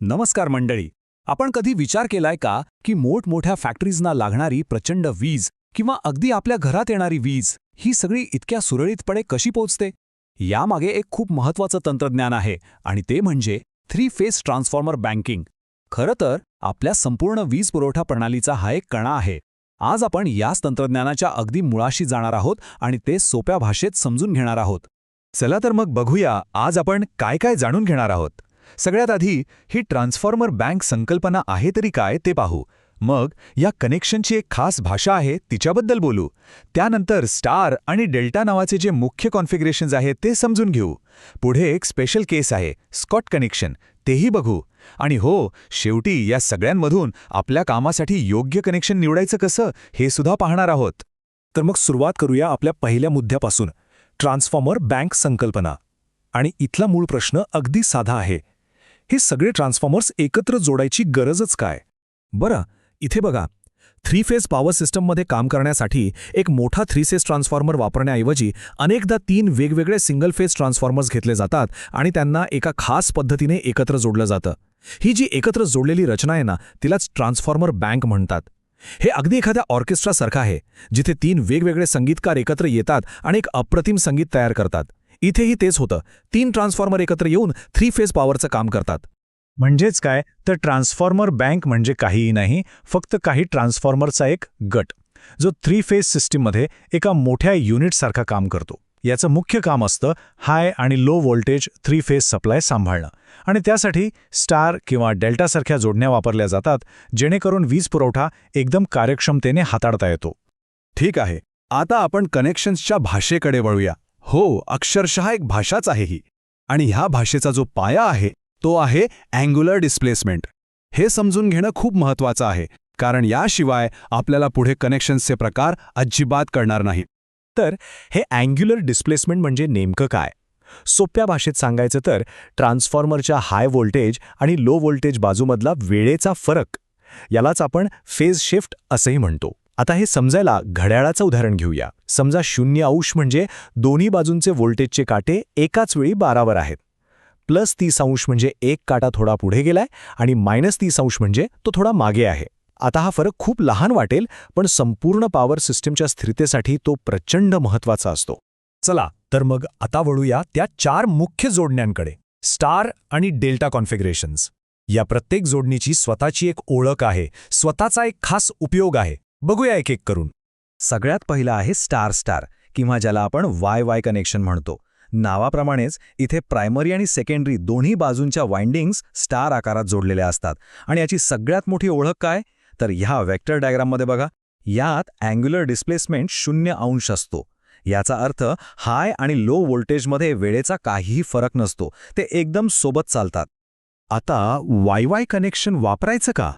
नमस्कार मंडळी. आपण कधी विचार केलाय का की मोठमोठ्या फॅक्टरीजना लागणारी प्रचंड वीज किंवा अगदी आपल्या घरात येणारी वीज ही सगळी इतक्या सुरळीतपणे कशी पोहोचते? यामागे एक खूप महत्त्वाचं तंत्रज्ञान आहे आणि ते म्हणजे थ्री फेज ट्रान्सफॉर्मर बँकिंग. खरं तर आपल्या संपूर्ण वीज पुरवठा प्रणालीचा हा एक कणा आहे. आज आपण याच तंत्रज्ञानाच्या अगदी मुळाशी जाणार आहोत आणि ते सोप्या भाषेत समजून घेणार आहोत. चला तर मग बघूया आज आपण काय काय जाणून घेणार आहोत. सगळ्यात आधी ही ट्रान्सफॉर्मर बँक संकल्पना आहे तरी काय ते पाहू. मग या कनेक्शनची एक खास भाषा आहे तिच्याबद्दल बोलू. त्यानंतर स्टार आणि डेल्टा नावाचे जे मुख्य कॉन्फिगरेशन्स आहेत ते समजून घेऊ. पुढे एक स्पेशल केस आहे स्कॉट कनेक्शन, तेही बघू. आणि हो, शेवटी या सगळ्यांमधून आपल्या कामासाठी योग्य कनेक्शन निवडायचं कसं हे सुद्धा पाहणार आहोत. तर मग सुरुवात करूया आपल्या पहिल्या मुद्द्यापासून, ट्रान्सफॉर्मर बँक संकल्पना. आणि इथला मूळ प्रश्न अगदी साधा आहे. हे सगळे ट्रान्सफॉर्मर्स एकत्र जोडायची गरजच काय? बरं, इथे बघा. थ्री फेज पॉवर सिस्टममध्ये काम करण्यासाठी एक मोठा थ्री फेज ट्रान्सफॉर्मर वापरण्याऐवजी अनेकदा 3 वेगवेगळे सिंगल फेज ट्रान्सफॉर्मर्स घेतले जातात आणि त्यांना एका खास पद्धतीने एकत्र जोडलं जातं. ही जी एकत्र जोडलेली रचना आहे ना, तिलाच ट्रान्सफॉर्मर बँक म्हणतात. हे अगदी एखाद्या ऑर्केस्ट्रासारखं आहे, जिथे 3 वेगवेगळे संगीतकार एकत्र येतात आणि एक अप्रतिम संगीत तयार करतात. इथेही तेच होतं. 3 ट्रान्सफॉर्मर एकत्र येऊन थ्री फेज पॉवरचं काम करतात. म्हणजेच काय, तर ट्रान्सफॉर्मर बँक म्हणजे काहीही नाही, फक्त काही ट्रान्सफॉर्मरचा एक गट, जो थ्री फेज सिस्टीममध्ये एका मोठ्या युनिटसारखा काम करतो. याचं मुख्य काम असतं हाय आणि low voltage three phase supply सांभाळणं. आणि त्यासाठी स्टार किंवा डेल्टासारख्या जोडण्या वापरल्या जातात, जेणेकरून वीज पुरवठा एकदम कार्यक्षमतेने हाताळता येतो. ठीक आहे, आता आपण कनेक्शन्सच्या भाषेकडे वळूया. हो, अक्षरशः एक भाषाच आहे ही. आणि ह्या भाषेचा जो पाया आहे तो आहे अँग्युलर डिस्प्लेसमेंट. हे समजून घेणं खूप महत्त्वाचं आहे, कारण याशिवाय आपल्याला पुढे कनेक्शन्सचे प्रकार अजिबात कळणार नाहीत. तर हे अँग्युलर डिस्प्लेसमेंट म्हणजे नेमकं काय? सोप्या भाषेत सांगायचं तर ट्रान्सफॉर्मरच्या हाय व्होल्टेज आणि लो व्होल्टेज बाजूमधला वेळेचा फरक, यालाच आपण फेज शिफ्ट असंही म्हणतो. आता हे समजायला घड्याळाचं उदाहरण घेऊया. समजा 0° म्हणजे दोन्ही बाजूंचे व्होल्टेजचे काटे एकाच वेळी 12 आहेत. +30° म्हणजे एक काटा थोडा पुढे गेलाय आणि -30° म्हणजे तो थोडा मागे आहे. आता हा फरक खूप लहान वाटेल, पण संपूर्ण पॉवर सिस्टीमच्या स्थिरतेसाठी तो प्रचंड महत्त्वाचा असतो. चला तर मग आता वळूया त्या 4 मुख्य जोडण्यांकडे, स्टार आणि डेल्टा कॉन्फिगरेशन्स. या प्रत्येक जोडणीची स्वतःची एक ओळख आहे, स्वतःचा एक खास उपयोग आहे. बघूया एक एक करून. सगळ्यात पहिला आहे स्टार किंवा ज्याला आपण वाय कनेक्शन म्हणतो. नावाप्रमाणेच इथे प्रायमरी आणि सेकंडरी दोन्ही बाजूंच्या वाइंडिंग्स स्टार आकारात जोडलेल्या असतात. आणि याची सगळ्यात मोठी ओळख काय, तर ह्या वेक्टर डायग्राममध्ये बघा, यात अँग्युलर डिस्प्लेसमेंट 0° असतो. याचा अर्थ हाय आणि लो व्होल्टेजमध्ये वेळेचा काहीही फरक नसतो, ते एकदम सोबत चालतात. आता वाय कनेक्शन वापरायचं का?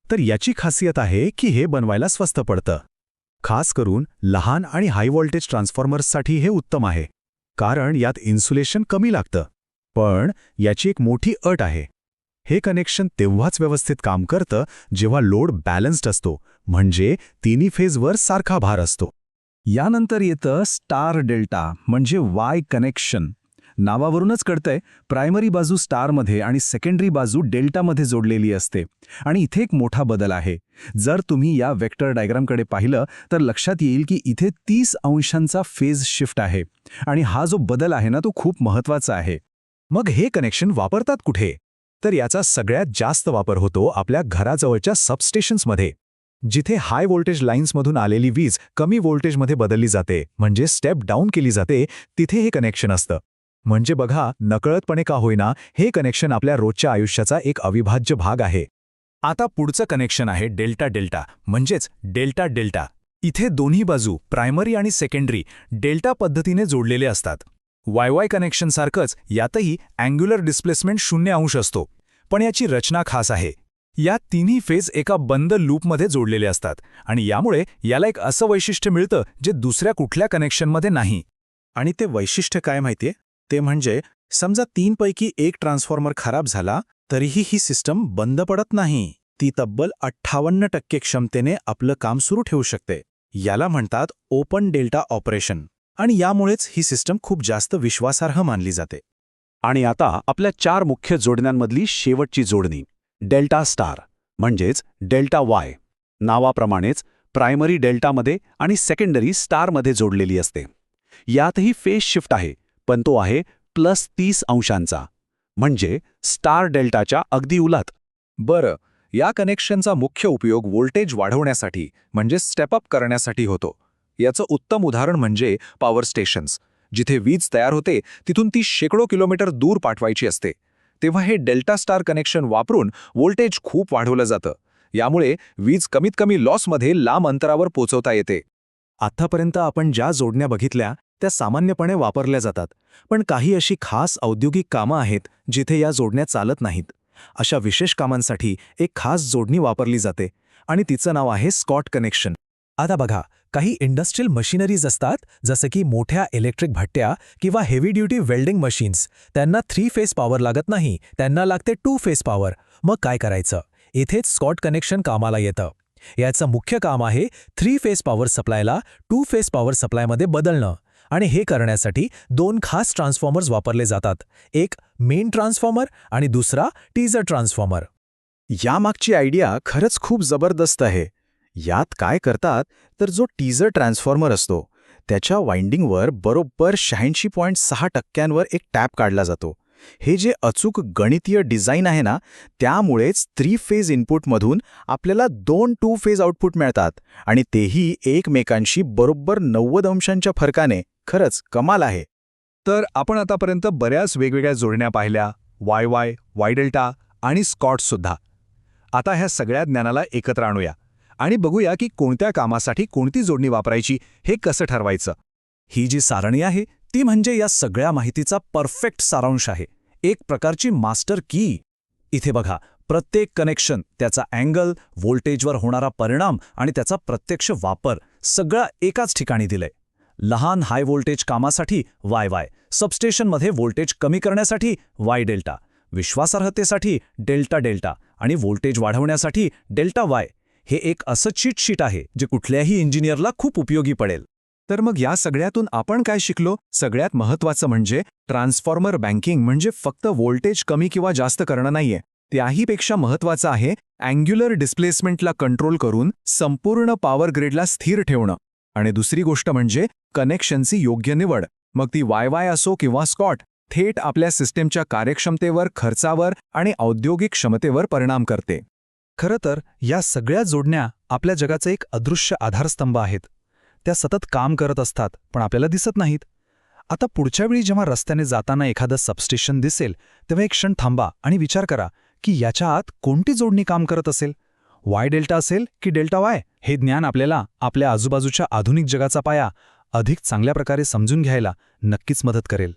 तर याची खासियत आहे की हे बनवायला स्वस्त पडतं. खास करून लहान आणि हाय व्होल्टेज ट्रान्सफॉर्मर्ससाठी हे उत्तम आहे, कारण यात इन्सुलेशन कमी लागतं. पण याची एक मोठी अट आहे. हे कनेक्शन तेव्हाच व्यवस्थित काम करतं जेव्हा लोड बॅलन्स्ड असतो, म्हणजे तिन्ही फेजवर सारखा भार असतो. यानंतर येतं स्टार डेल्टा म्हणजे वाय कनेक्शन. नावावरूनच कळतंय, प्रायमरी बाजू स्टारमध्ये आणि सेकंडरी बाजू डेल्टामध्ये जोडलेली असते. आणि इथे एक मोठा बदल आहे. जर तुम्ही या वेक्टर डायग्रामकडे पाहिलं तर लक्षात येईल की इथे 30° फेज शिफ्ट आहे. आणि हा जो बदल आहे ना, तो खूप महत्त्वाचा आहे. मग हे कनेक्शन वापरतात कुठे? तर याचा सगळ्यात जास्त वापर होतो आपल्या घराजवळच्या सबस्टेशन्समध्ये, जिथे हाय व्होल्टेज लाईन्समधून आलेली वीज कमी व्होल्टेजमध्ये बदलली जाते, म्हणजे स्टेप डाऊन केली जाते. तिथे हे कनेक्शन असतं. म्हणजे बघा, नकळतपणे का होईना, हे कनेक्शन आपल्या रोजच्या आयुष्याचा एक अविभाज्य भाग आहे. आता पुढचं कनेक्शन आहे डेल्टा म्हणजेच डेल्टा. इथे दोन्ही बाजू प्रायमरी आणि सेकंडरी डेल्टा पद्धतीने जोडलेले असतात. वाय कनेक्शनसारखंच यातही अँग्युलर डिस्प्लेसमेंट 0° असतो. पण याची रचना खास आहे. या तिन्ही फेज एका बंद लूपमध्ये जोडलेले असतात आणि यामुळे याला एक असं वैशिष्ट्य मिळतं जे दुसऱ्या कुठल्या कनेक्शनमध्ये नाही. आणि ते वैशिष्ट्य काय माहितीये? ते म्हणजे समजा 3 पैकी एक ट्रान्सफॉर्मर खराब झाला तरीही ही सिस्टम बंद पडत नाही. ती तब्बल 58% क्षमतेने आपलं काम सुरू ठेवू शकते. याला म्हणतात ओपन डेल्टा ऑपरेशन. आणि यामुळेच ही सिस्टम खूप जास्त विश्वासार्ह मानली जाते. आणि आता आपल्या 4 मुख्य जोडण्यांमधली शेवटची जोडणी डेल्टा स्टार म्हणजेच डेल्टा वाय. नावाप्रमाणेच प्रायमरी डेल्टामध्ये आणि सेकंडरी स्टारमध्ये जोडलेली असते. यातही फेज शिफ्ट आहे, पण तो आहे +30 अंशांचा, म्हणजे स्टार डेल्टाच्या अगदी उलट. बरं, या कनेक्शनचा मुख्य उपयोग व्होल्टेज वाढवण्यासाठी म्हणजे स्टेप अप करण्यासाठी होतो. याचं उत्तम उदाहरण म्हणजे पॉवर स्टेशन्स. जिथे वीज तयार होते तिथून ती शेकडो किलोमीटर दूर पाठवायची असते. तेव्हा हे डेल्टा स्टार कनेक्शन वापरून व्होल्टेज खूप वाढवलं जातं. यामुळे वीज कमीत कमी लॉसमध्ये लांब अंतरावर पोहोचवता येते. आत्तापर्यंत आपण ज्या जोडण्या बघितल्या त्या सामान्यपणे वापरल्या जातात, पण काही अशी खास औद्योगिक कामं आहेत जिथे या जोडण्या चालत नाहीत. अशा विशेष कामांसाठी एक खास जोडणी वापरली जाते आणि तिचं नाव आहे स्कॉट कनेक्शन. आता बघा, काही इंडस्ट्रियल मशिनरीज असतात, जसं की मोठ्या इलेक्ट्रिक भट्ट्या किंवा हेवी ड्युटी वेल्डिंग मशीन्स. त्यांना 3 फेज पॉवर लागत नाही, त्यांना लागते 2 फेज पॉवर. मग काय करायचं? इथेच स्कॉट कनेक्शन कामाला येतं. याचं मुख्य काम आहे 3 फेज पॉवर सप्लायला 2 फेज पॉवर सप्लायमध्ये बदलणं. आणि हे करण्यासाठी 2 खास ट्रान्सफॉर्मर्स वापरले जातात. एक मेन ट्रान्सफॉर्मर आणि दुसरा टीजर ट्रान्सफॉर्मर. यामागची आयडिया खरंच खूप जबरदस्त आहे. यात काय करतात तर जो टीजर ट्रान्सफॉर्मर असतो त्याच्या वाइंडिंगवर बरोबर 86.6% एक टॅप काढला जातो. हे जे अचूक गणितीय डिझाईन आहे ना, त्यामुळेच 3 फेज इनपुटमधून आपल्याला 2 2 फेज आउटपुट मिळतात आणि तेही एकमेकांशी बरोबर 90 अंशांच्या फरकाने. खरंच कमाल आहे. तर आपण आतापर्यंत बऱ्याच वेगवेगळ्या जोडण्या पाहिल्या, वाय वाय, वाय डेल्टा आणि स्कॉटसुद्धा. आता ह्या सगळ्या ज्ञानाला एकत्र आणूया आणि बघूया की कोणत्या कामासाठी कोणती जोडणी वापरायची हे कसं ठरवायचं. ही जी सारणी आहे ती म्हणजे या सगळ्या माहितीचा परफेक्ट सारांश आहे. एक प्रकारची मास्टर की. इथे बघा, प्रत्येक कनेक्शन, त्याचा अँगल, व्होल्टेजवर होणारा परिणाम आणि त्याचा प्रत्यक्ष वापर सगळं एकाच ठिकाणी दिलंय. लहान हाय व्होल्टेज कामासाठी वाय वाय, सबस्टेशनमध्ये व्होल्टेज कमी करण्यासाठी वाय डेल्टा, विश्वासार्हतेसाठी डेल्टा डेल्टा आणि व्होल्टेज वाढवण्यासाठी डेल्टा वाय. हे एक असं चीट शीट आहे जे कुठल्याही इंजिनियरला खूप उपयोगी पडेल. तर मग या सगळ्यातून आपण काय शिकलो? सगळ्यात महत्त्वाचं म्हणजे ट्रान्सफॉर्मर बँकिंग म्हणजे फक्त व्होल्टेज कमी किंवा जास्त करणं नाहीये. त्याहीपेक्षा महत्त्वाचं आहे अँग्युलर डिस्प्लेसमेंटला कंट्रोल करून संपूर्ण पॉवर ग्रिडला स्थिर ठेवणं. आणि दुसरी गोष्ट म्हणजे कनेक्शनची योग्य निवड. मग ती वाय वाय असो किंवा स्कॉट, थेट आपल्या सिस्टीमच्या कार्यक्षमतेवर, खर्चावर आणि औद्योगिक क्षमतेवर परिणाम करते. खरं तर या सगळ्या जोडण्या आपल्या जगाचा एक अदृश्य आधारस्तंभ आहेत. त्या सतत काम करत असतात, पण आपल्याला दिसत नाहीत. आता पुढच्या वेळी जेव्हा रस्त्याने जाताना एखादं सबस्टेशन दिसेल, तेव्हा एक क्षण थांबा आणि विचार करा की याच्या आत कोणती जोडणी काम करत असेल. वाय डेल्टा असेल की डेल्टा वाय? हे ज्ञान आपल्याला आपल्या आजूबाजूच्या आधुनिक जगाचा पाया अधिक चांगल्या प्रकारे समजून घ्यायला नक्कीच मदत करेल.